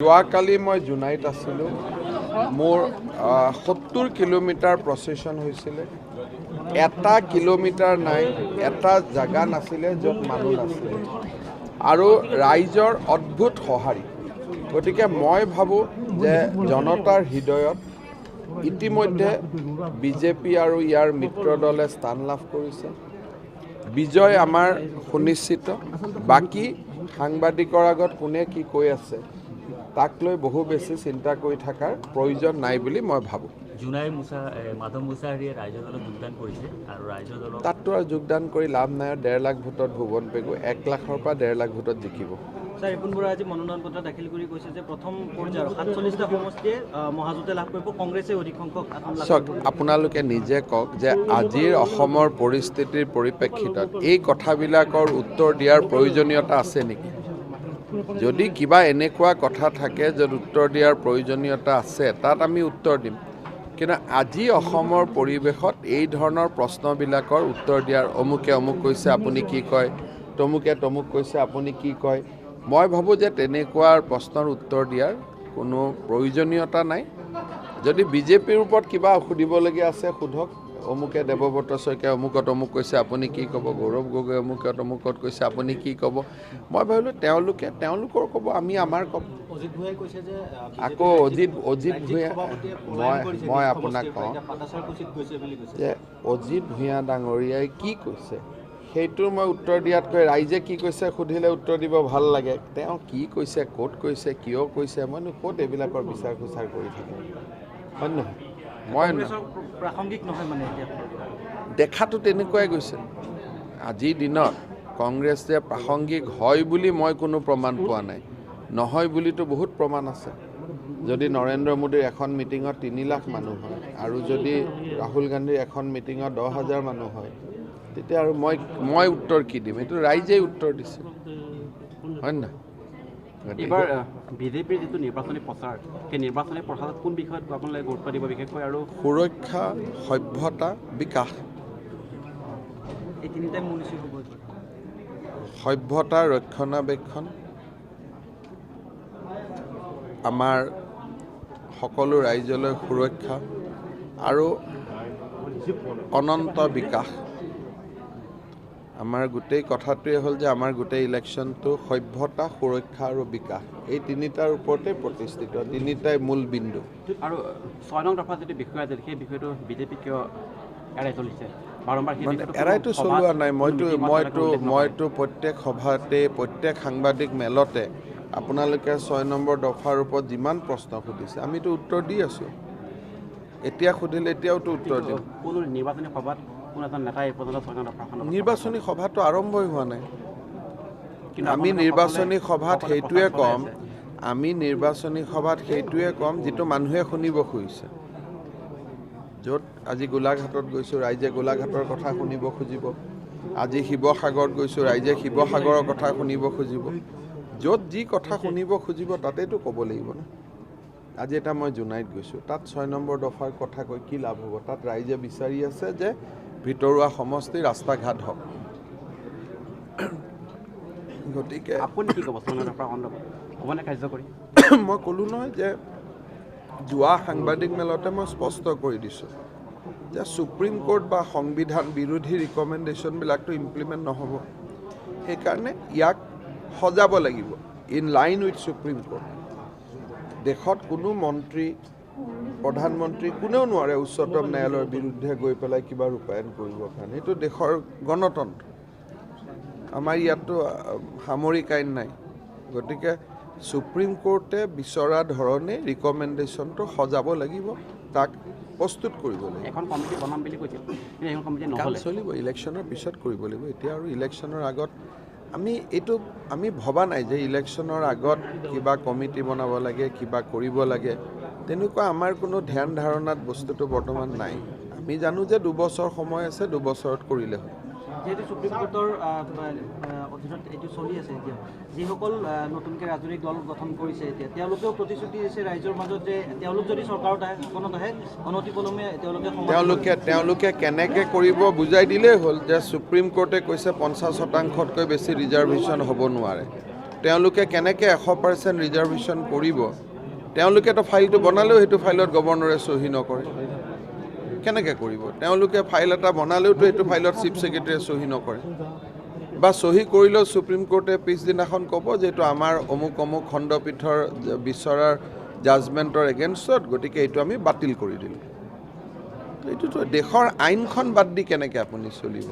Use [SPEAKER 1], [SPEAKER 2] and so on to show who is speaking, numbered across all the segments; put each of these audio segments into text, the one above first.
[SPEAKER 1] যোৱাকালি মই জোনাইত আছিলোঁ। মোৰ 70 কিলোমিটাৰ প্ৰচেছন হৈছিলে। এটা কিলোমিটাৰ নাই, এটা জাগা নাছিলে য'ত মানুহ নাছিলে আৰু ৰাইজৰ অদ্ভুত সঁহাৰি। গতিকে মই ভাবোঁ যে জনতাৰ হৃদয়ত ইতিমধ্যে বিজেপি আৰু ইয়াৰ মিত্ৰ দলে স্থান লাভ কৰিছে। বিজয় আমাৰ সুনিশ্চিত। বাকী সাংবাদিকৰ আগত কোনে কি কৈ আছে তাক লৈ বহু বেছি চিন্তা কৰি থকাৰ প্ৰয়োজন নাই বুলি মই ভাবোঁ।
[SPEAKER 2] জোনাইৰ মাধৱ মুছাহাৰীয়ে ৰাইজৰ দলত যোগদান কৰিছে আৰু ৰাইজৰ দলত
[SPEAKER 1] তাততো আৰু যোগদান কৰি লাভ নাই। 1.5 লাখ ভোটত ভুৱন পেগু 1 লাখৰ পৰা 1.5 লাখ ভোটত জিকিব।
[SPEAKER 3] ছাৰ, ৰিপুণ বৰাই আজি মনোনয়ন পত্ৰ দাখিল কৰি কৈছে যে প্ৰথম পৰ্যায়ৰ 47টা সমষ্টিয়ে মহাজোঁটে লাভ কৰিব, কংগ্ৰেছে অধিক সংখ্যক আসন লাভ কৰিব।
[SPEAKER 1] আপোনালোকে নিজে কওক যে আজিৰ অসমৰ পৰিস্থিতিৰ পৰিপ্ৰেক্ষিতত এই কথাবিলাকৰ উত্তৰ দিয়াৰ প্ৰয়োজনীয়তা আছে নেকি? যদি কিবা এনেকুৱা কথা থাকে য'ত উত্তৰ দিয়াৰ প্ৰয়োজনীয়তা আছে তাত আমি উত্তৰ দিম। কিন্তু আজি অসমৰ পৰিৱেশত এই ধৰণৰ প্ৰশ্নবিলাকৰ উত্তৰ দিয়াৰ অমুকে অমুক কৈছে আপুনি কি কয়, তমুকে তমুক কৈছে আপুনি কি কয়, মই ভাবোঁ যে তেনেকুৱা প্ৰশ্নৰ উত্তৰ দিয়াৰ কোনো প্ৰয়োজনীয়তা নাই। যদি বিজেপিৰ ওপৰত কিবা সুধিবলগীয়া আছে সোধক। অমুকে দেৱব্ৰত শইকীয়াই অমুকত অমুক কৈছে আপুনি কি ক'ব, গৌৰৱ গগৈ অমুকত অমুকত কৈছে আপুনি কি ক'ব। মই ভাবিলোঁ তেওঁলোকৰ ক'ব, আমি আমাৰ ক'ব।
[SPEAKER 3] অজিত ভূঞাই কৈছে যে
[SPEAKER 1] আকৌ অজিত ভূঞা, মই আপোনাক কওঁ যে অজিত ভূঞা ডাঙৰীয়াই কি কৈছে সেইটোৰ মই উত্তৰ দিয়াতকৈ ৰাইজে কি কৈছে সুধিলে উত্তৰ দিব ভাল লাগে। তেওঁ কি কৈছে, ক'ত কৈছে, কিয় কৈছে, মইনো ক'ত এইবিলাকৰ বিচাৰ খোচাৰ কৰি থাকিম, হয় নহয়? মই
[SPEAKER 3] প্ৰাসংগিক নহয় মানে এতিয়া
[SPEAKER 1] দেখাটো তেনেকুৱাই গৈছে। আজিৰ দিনত কংগ্ৰেছ যে প্ৰাসংগিক হয় বুলি মই কোনো প্ৰমাণ পোৱা নাই। নহয় বুলিতো বহুত প্ৰমাণ আছে। যদি নৰেন্দ্ৰ মোদীৰ এখন মিটিঙত 3 লাখ মানুহ হয় আৰু যদি ৰাহুল গান্ধীৰ এখন মিটিঙত 10,000 মানুহ হয় তেতিয়া আৰু মই উত্তৰ কি দিম? এইটো ৰাইজেই উত্তৰ দিছে, হয় নহয়?
[SPEAKER 4] এইবাৰ বিজেপিৰ যিটো নিৰ্বাচনী প্ৰচাৰ, সেই নিৰ্বাচনী প্ৰচাৰত কোন বিষয়ত আপোনালোকে গুৰুত্ব দিব বিশেষকৈ? আৰু
[SPEAKER 1] সুৰক্ষা, সভ্যতা, বিকাশ।
[SPEAKER 3] এই তিনিটাই মূল ইছ্যু হ'ব।
[SPEAKER 1] সভ্যতা ৰক্ষণাবেক্ষণ, আমাৰ সকলো ৰাইজলৈ সুৰক্ষা আৰু অনন্ত বিকাশ। আমাৰ গোটেই কথাটোৱে হ'ল যে আমাৰ গোটেই ইলেকশ্যনটো সভ্যতা, সুৰক্ষা আৰু বিকাশ এই তিনিটাৰ ওপৰতে প্ৰতিষ্ঠিত, তিনিটাই মূল বিন্দু।
[SPEAKER 4] আৰু 6 নং দফাত যিটো বিষয় আছিল সেই বিষয়টো বিজেপি কিয় এৰাই চলিছে বাৰম্বাৰ?
[SPEAKER 1] এৰাইতো চলোৱা নাই। মইতো প্ৰত্যেক সভাতে, প্ৰত্যেক সাংবাদিক মেলতে আপোনালোকে 6 নম্বৰ দফাৰ ওপৰত যিমান প্ৰশ্ন সুধিছে আমিতো উত্তৰ দি আছোঁ। এতিয়া সুধিলে এতিয়াওতো উত্তৰ দিম।
[SPEAKER 4] কোনো নিৰ্বাচনী সভাত কোনো এজন নেতাই এই পৰ্যন্ত 6 নং দফাখন
[SPEAKER 1] নিৰ্বাচনী সভাটো আৰম্ভই হোৱা নাই। আমি নিৰ্বাচনী সভাত সেইটোৱে ক'ম যিটো মানুহে শুনিব খুজিছে। য'ত আজি গোলাঘাটত গৈছোঁ ৰাইজে গোলাঘাটৰ কথা শুনিব খুজিব। আজি শিৱসাগৰত গৈছোঁ ৰাইজে শিৱসাগৰৰ কথা শুনিব খুজিব। য'ত যি কথা শুনিব খুজিব তাতেতো ক'ব লাগিব ন। আজি এটা মই জোনাইত গৈছোঁ, তাত 6 নম্বৰ দফাৰ কথা কৈ কি লাভ হ'ব? তাত ৰাইজে বিচাৰি আছে যে ভিতৰুৱা সমষ্টি ৰাস্তা ঘাট হওক। গতিকে
[SPEAKER 4] আপুনি কি ক'ব 6 নং দফাৰ সন্দৰ্ভত? হ'বনে কাৰ্যকৰী?
[SPEAKER 1] মই ক'লোঁ নহয় যে যোৱা সাংবাদিক মেলতে মই স্পষ্ট কৰি দিছোঁ যে সুপ্ৰিম কোৰ্ট বা সংবিধান বিৰোধী ৰিকমেণ্ডেশ্যনবিলাকতো ইমপ্লিমেণ্ট নহ'ব। সেইকাৰণে ইয়াক সজাব লাগিব in line with supreme court. দেশত কোনো মন্ত্ৰী, প্ৰধানমন্ত্ৰী কোনেও নোৱাৰে উচ্চতম ন্যায়ালয়ৰ বিৰুদ্ধে গৈ পেলাই কিবা ৰূপায়ণ কৰিবৰ কাৰণে। এইটো দেশৰ গণতন্ত্ৰ। আমাৰ ইয়াততো সামৰিক আইন নাই। গতিকে সুপ্ৰিম কোৰ্টে বিচৰা ধৰণে ৰিকমেণ্ডেশ্যনটো সজাব লাগিব, তাক প্ৰস্তুত কৰিব লাগিব।
[SPEAKER 4] এখন কমিটি বনাম বুলি কৈছিল, এখন কমিটি
[SPEAKER 1] কাম
[SPEAKER 4] নহ'লে
[SPEAKER 1] চলিব, ইলেকশ্যনৰ পিছত কৰিব লাগিব। এতিয়া আৰু ইলেকশ্যনৰ আগত আমি ভবা নাই যে ইলেকশ্যনৰ আগত কিবা কমিটি বনাব লাগে, কিবা কৰিব লাগে। তেনেকুৱা আমাৰ কোনো ধ্যান ধাৰণাত বস্তুটো বৰ্তমান নাই। আমি জানো যে 2 বছৰ সময় আছে, 2 বছৰত কৰিলে হ'ল।
[SPEAKER 3] যিহেতু সুপ্ৰিম কোৰ্টৰ অধীনত এইটো চলি আছে, এতিয়া যিসকল নতুনকৈ ৰাজনৈতিক দল গঠন কৰিছে এতিয়া তেওঁলোকেও প্ৰতিশ্ৰুতি দিছে ৰাইজৰ মাজত যে তেওঁলোক যদি চৰকাৰত শাসনত আহে অনতিপলমে
[SPEAKER 1] তেওঁলোকে কেনেকৈ কৰিব বুজাই দিলেই হ'ল যে সুপ্ৰিম কোৰ্টে কৈছে 50%তকৈ বেছি ৰিজাৰ্ভেশ্যন হ'ব নোৱাৰে। তেওঁলোকে কেনেকৈ 100% ৰিজাৰ্ভেশ্যন কৰিব তেওঁলোকেতো ফাইলটো বনালেও সেইটো ফাইলত গভৰ্ণৰে চহী নকৰে কেনেকৈ কৰিব তেওঁলোকে ফাইল এটা বনালেওতো সেইটো ফাইলত চিফ ছেক্ৰেটাৰীয়ে চহী নকৰে বা চহী কৰিলেও সুপ্ৰিম কোৰ্টে পিছদিনাখন ক'ব যে এইটো আমাৰ অমুক অমুক খণ্ডপীঠৰ বিচৰাৰ জাজমেণ্টৰ এগেইনষ্টত গতিকে এইটো আমি বাতিল কৰি দিলোঁ এইটোতো দেশৰ আইনখন বাদ দি কেনেকৈ আপুনি চলিব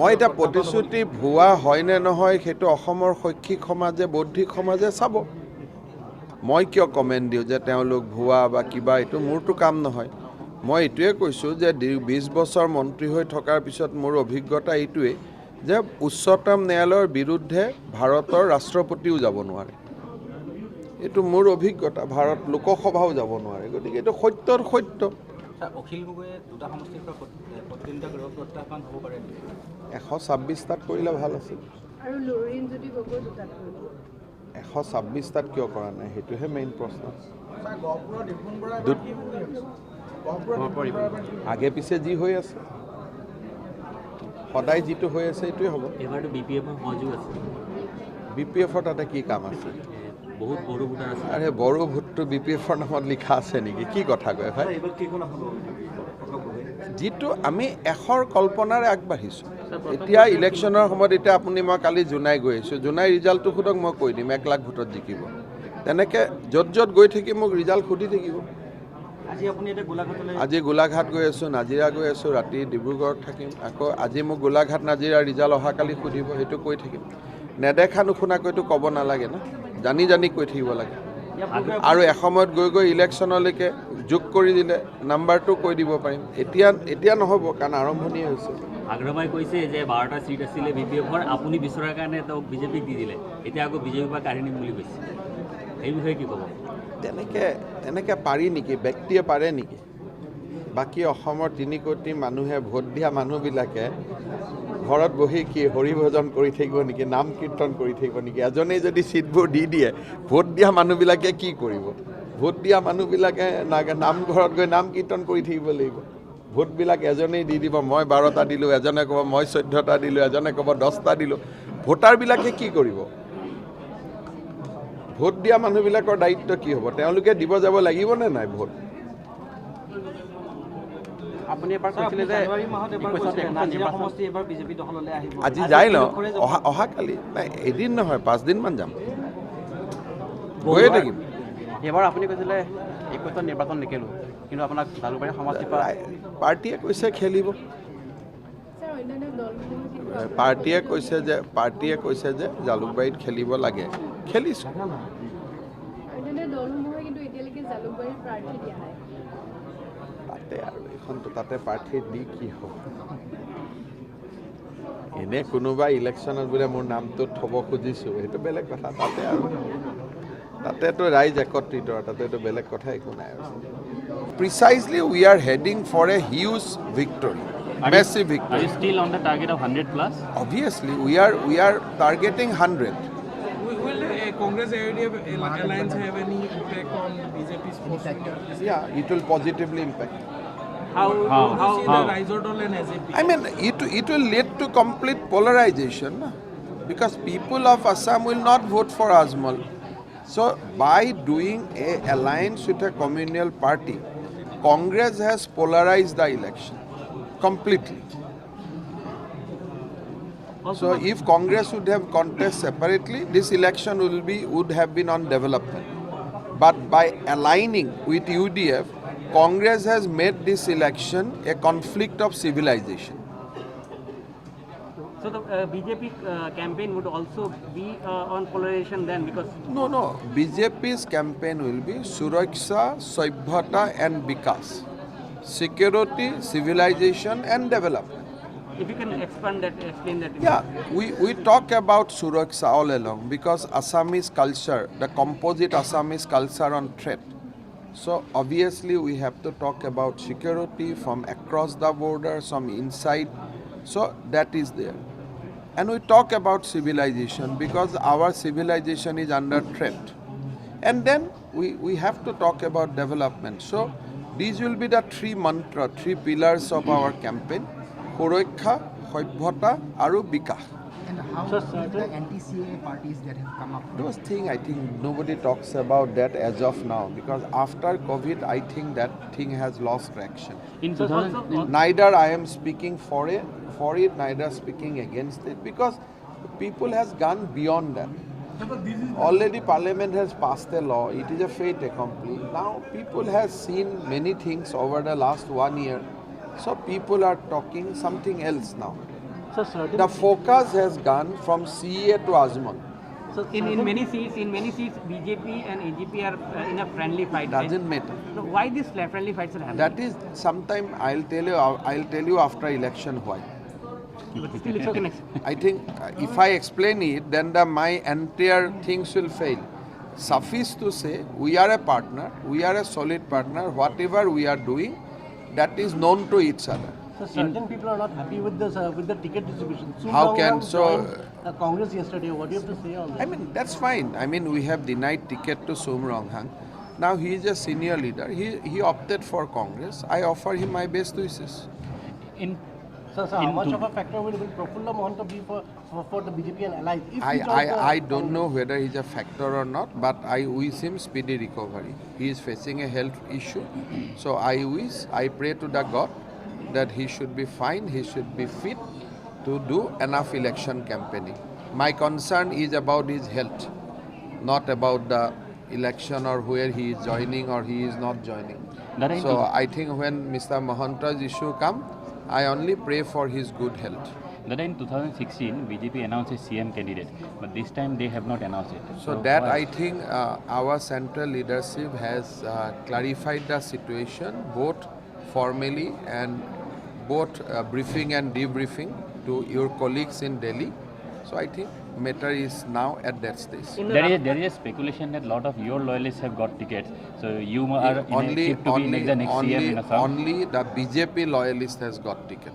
[SPEAKER 1] মই এতিয়া প্ৰতিশ্ৰুতি ভুৱা হয় নে নহয় সেইটো অসমৰ শৈক্ষিক সমাজে বৌদ্ধিক সমাজে চাব মই কিয় কমেণ্ট দিওঁ যে তেওঁলোক ভুৱা বা কিবা এইটো মোৰতো কাম নহয় মই এইটোৱে কৈছোঁ যে 20 বছৰ মন্ত্ৰী হৈ থকাৰ পিছত মোৰ অভিজ্ঞতা এইটোৱেই যে উচ্চতম ন্যায়ালয়ৰ বিৰুদ্ধে ভাৰতৰ ৰাষ্ট্ৰপতিও যাব নোৱাৰে এইটো মোৰ অভিজ্ঞতা ভাৰত লোকসভাও যাব নোৱাৰে গতিকে এইটো সত্যৰ সত্য
[SPEAKER 4] অখিল গগৈয়ে দুটা সমষ্টিৰ পৰা প্ৰতিদ্বন্দ্বিতা কৰিব প্ৰত্যাহ্বান হ'ব পাৰে
[SPEAKER 1] 126টাত কৰিলে ভাল আছিল
[SPEAKER 5] আৰু লৰিন যদি গগৈ দুটাত কৰিব
[SPEAKER 1] 126টাত কিয় কৰা নাই সেইটোহে মেইন প্ৰশ্ন আগে পিছে যি হৈ আছে সদায় যিটো হৈ আছে এইটোৱে হ'ব
[SPEAKER 2] এবাৰতো BPF-ৰ সহযোগ আছে
[SPEAKER 1] BPF-ৰ তাতে কি কাম আছে
[SPEAKER 2] বহুত বড়ো ভোটাৰ আছে
[SPEAKER 1] আৰে বড়ো ভোটটো BPF-ৰ নামত লিখা আছে নেকি কি কথা কয় ভাই যিটো আমি এশৰ কল্পনাৰে আগবাঢ়িছোঁ এতিয়া ইলেকশ্যনৰ সময়ত এতিয়া আপুনি মই কালি জোনাই গৈ আহিছোঁ জোনাই ৰিজাল্টটো সোধক মই কৈ দিম 1 লাখ ভোটত জিকিব তেনেকৈ য'ত য'ত গৈ থাকি মোক ৰিজাল্ট সুধি থাকিব আজি গোলাঘাট গৈ আছোঁ নাজিৰা গৈ আছোঁ ৰাতি ডিব্ৰুগড়ত থাকিম আকৌ আজি মোক গোলাঘাট নাজিৰা ৰিজাল্ট অহাকালি সুধিব সেইটো কৈ থাকিম নেদেখা নুশুনাকৈতো ক'ব নালাগে না জানি জানি কৈ থাকিব লাগে আৰু এসময়ত গৈ গৈ ইলেকশ্যনলৈকে যোগ কৰি দিলে নাম্বাৰটো কৈ দিব পাৰিম এতিয়া নহ'ব কাৰণ আৰম্ভণিয়ে হৈছে
[SPEAKER 2] আগ্ৰমাই কৈছে যে 12টা চিট আছিলে BPF-ৰ আপুনি বিচৰাৰ কাৰণে তেওঁ বিজেপিক দি দিলে এতিয়া আকৌ বিজেপিৰ পৰা কাঢ়ি নিম বুলি কৈছে এই বিষয়ে কি ক'ব
[SPEAKER 1] তেনেকৈ পাৰি নেকি ব্যক্তিয়ে পাৰে নেকি বাকী অসমৰ 3 কোটি মানুহে ভোট দিয়া মানুহবিলাকে ঘৰত বহি কি হৰিভজন কৰি থাকিব নেকি নাম কীৰ্তন কৰি থাকিব নেকি এজনেই যদি চিটবোৰ দি দিয়ে ভোট দিয়া মানুহবিলাকে কি কৰিব ভোট দিয়া মানুহবিলাকে নামঘৰত গৈ নাম কীৰ্তন কৰি থাকিব লাগিব ভোটবিলাক এজনেই দি দিব মই 12টা দিলোঁ এজনে ক'ব মই 14টা দিলোঁ এজনে ক'ব 10টা দিলোঁ ভোটাৰবিলাকে কি কৰিব ভোট দিয়া মানুহবিলাকৰ দায়িত্ব কি হ'ব তেওঁলোকে দিব যাব লাগিব নে নাই ভোট
[SPEAKER 4] আপুনি এবাৰ কৈছিলে যে
[SPEAKER 1] আজি যাই লওঁ অহাকালি নাই এদিন নহয় 5 দিনমান যাম গৈয়ে থাকিম
[SPEAKER 4] এবাৰ আপুনি কৈছিলে 21টা নিৰ্বাচন নেখেলোঁ কিন্তু আপোনাক জালুকবাৰী সমষ্টিৰ পৰা
[SPEAKER 1] পাৰ্টীয়ে কৈছে খেলিব পাৰ্টীয়ে কৈছে যে জালুকবাৰীত খেলিব লাগে খেলিছোঁ তাতে আৰু এইখনতো তাতে প্ৰাৰ্থী দি কি হ'ব এনে কোনোবা ইলেকশ্যনত বোলে মোৰ নামটো থ'ব খুজিছোঁ সেইটো বেলেগ কথা তাতেতো ৰাইজ একত্ৰিত তাতেতো বেলেগ কথা একো নাই আৰু precisely we are heading for a huge victory massive victory.
[SPEAKER 2] Are you still on the target of 100 plus?
[SPEAKER 1] Obviously, we are targeting 100.
[SPEAKER 6] Will Congress alliance have any impact on BJP's posture?
[SPEAKER 1] Yeah, it will positively impact.
[SPEAKER 6] How see the Raizodol and SAP?
[SPEAKER 1] I mean, it will lead to complete polarization, because people of Assam will not vote for Azmal. So, by doing a alliance with a communal party, Congress has polarized the election completely. So if Congress would have contest separately, this election would have been on development. But by aligning with UDF, Congress has made this election a conflict of civilization.
[SPEAKER 7] So the BJP campaign would also be on polarization then, because
[SPEAKER 1] No. BJP's campaign will be Suraksha, Saibhata and Vikas. Security, civilization and development.
[SPEAKER 7] if you can explain that.
[SPEAKER 1] Yeah, we talk about Suraksha all along because Assamese culture, the composite Assamese culture on threat. So obviously we have to talk about security from across the border, from inside. So that is there. And we talk about civilization because our civilization is under threat. And then we have to talk about development. So these will be the three pillars of our campaign: Suraksha, Saibhata, and Vikas.
[SPEAKER 8] And how with the anti-CAA parties that have come up?
[SPEAKER 1] Those things, I think nobody talks about that as of now, because after COVID, I think that thing has lost traction.
[SPEAKER 2] In
[SPEAKER 7] So
[SPEAKER 2] 2000,
[SPEAKER 1] Neither I am speaking for it, neither speaking against it, because people has gone beyond that. Already Parliament has passed a law. It is a fait accompli. Now people have seen many things over the last 1 year. So people are talking something else now.
[SPEAKER 7] So certain.
[SPEAKER 1] The focus has gone from CA to Azman.
[SPEAKER 7] So in many seats, BJP and AGP are in a friendly fight.
[SPEAKER 1] Doesn't matter.
[SPEAKER 7] So why this friendly fights are happening?
[SPEAKER 1] That is sometime I'll tell you after election why.
[SPEAKER 7] But still, it's okay next.
[SPEAKER 1] I think if I explain it, then my entire things will fail. Suffice to say, we are a partner, we are a solid partner. Whatever we are doing, that is known to each other.
[SPEAKER 9] So certain people are not happy with this with the ticket distribution.
[SPEAKER 1] How can so?
[SPEAKER 9] Congress yesterday. What do you have to say on that?
[SPEAKER 1] I mean, that's fine. I mean, we have denied ticket to Soum Ronghang. Now he is a senior leader. He opted for Congress. I offer him my best wishes.
[SPEAKER 9] So how much of a factor will Prafulla Mohanta be for the BJP and allies? If he joins
[SPEAKER 1] I
[SPEAKER 9] the
[SPEAKER 1] don't know whether he's a factor or not, but I wish him speedy recovery. He is facing a health issue. So I pray to the God that he should be fine, he should be fit to do enough election campaigning. My concern is about his health, not about the election or where he is joining or he is not joining. So I think when Mr. Mohanta's issue comes, I only pray for his good health.
[SPEAKER 2] That in 2016, BJP announced a CM candidate, but this time they have not announced it.
[SPEAKER 1] So that I think our central leadership has clarified the situation both formally and both briefing and debriefing to your colleagues in Delhi. So I think matter is now at that stage.
[SPEAKER 2] There is a speculation that a lot of your loyalists have got tickets. So you are
[SPEAKER 1] only
[SPEAKER 2] the next CM in Assam.
[SPEAKER 1] Only the BJP loyalist has got ticket.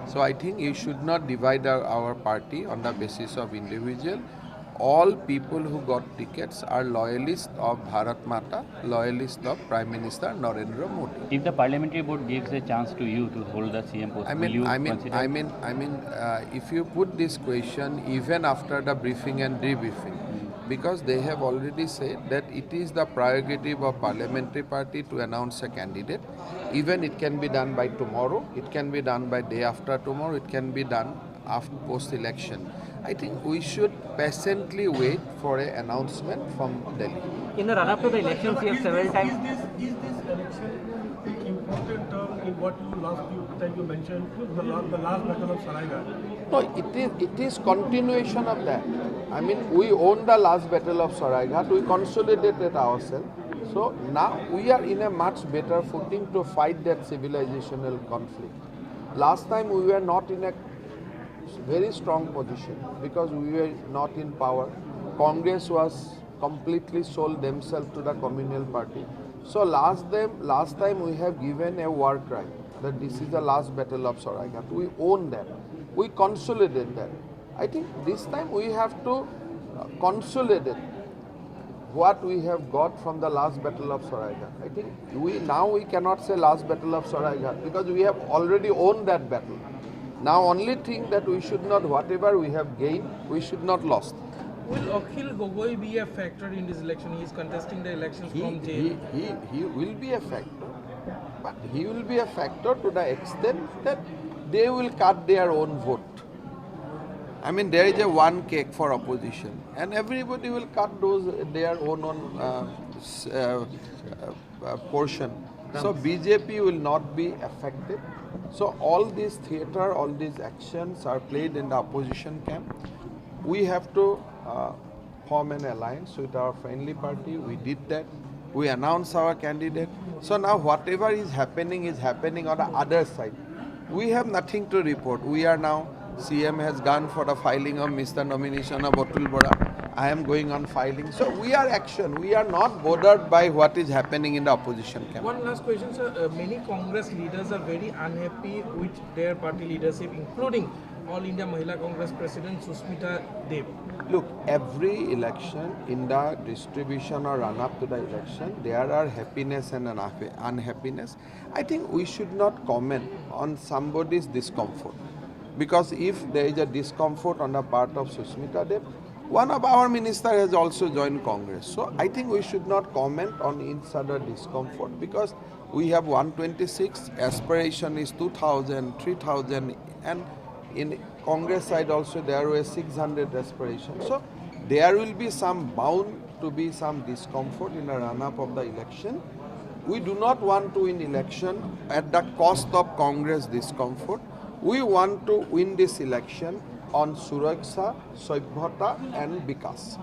[SPEAKER 1] So I think you should not divide our party on the basis of individual. All people who got tickets are loyalists of Bharat Mata, loyalists of Prime Minister Narendra Modi.
[SPEAKER 2] If the parliamentary board gives a chance to you to hold the CM post, will you consider?
[SPEAKER 1] If you put this question even after the briefing and debriefing, because they have already said that it is the prerogative of parliamentary party to announce a candidate. Even it can be done by tomorrow, it can be done by day after tomorrow, it can be done after post-election. I think we should patiently wait for an announcement from Delhi.
[SPEAKER 7] In the run-up to the elections, you have several times.
[SPEAKER 6] Is this election important term in what you mentioned, the last battle of Saraighat?
[SPEAKER 1] No, it is continuation of that. I mean, we own the last battle of Saraighat, we consolidated ourselves. So now we are in a much better footing to fight that civilizational conflict. Last time we were not in a very strong position because we were not in power. Congress was completely sold themselves to the communal party. So last time we have given a war cry that this is the last battle of Saraighat. We own that. We consolidate that. I think this time we have to consolidate what we have got from the last battle of Saraighat. I think we cannot say last battle of Saraighat because we have already owned that battle. Now only thing that we should not, whatever we have gained, we should not lost.
[SPEAKER 6] Will Akhil Gogoi be a factor in this election? He is contesting the elections from jail.
[SPEAKER 1] He will be a factor. But he will be a factor to the extent that they will cut their own vote. I mean, there is a one cake for opposition, and everybody will cut their own portion. So BJP will not be affected. So all this theatre, all these actions are played in the opposition camp. We have to form an alliance with our friendly party. We did that. We announced our candidate. So now whatever is happening on the other side. We have nothing to report. We are now, CM has gone for the filing of Mr. Nomination of Atul Bora. I am going on filing. So we are action. We are not bothered by what is happening in the opposition camp.
[SPEAKER 6] One last question, sir. Many Congress leaders are very unhappy with their party leadership, including All India Mahila Congress President Susmita Dev.
[SPEAKER 1] Look, every election in the distribution or run-up to the election, there are happiness and unhappiness. I think we should not comment on somebody's discomfort. because if there is a discomfort on the part of Susmita Dev, one of our ministers has also joined Congress. So I think we should not comment on each other discomfort because we have 126, aspiration is 2,000, 3,000, and in Congress side also there were 600 aspirations. So there will be some bound to be some discomfort in the run-up of the election. We do not want to win election at the cost of Congress discomfort. We want to win this election on Suraksha, Sabhyata and Vikas.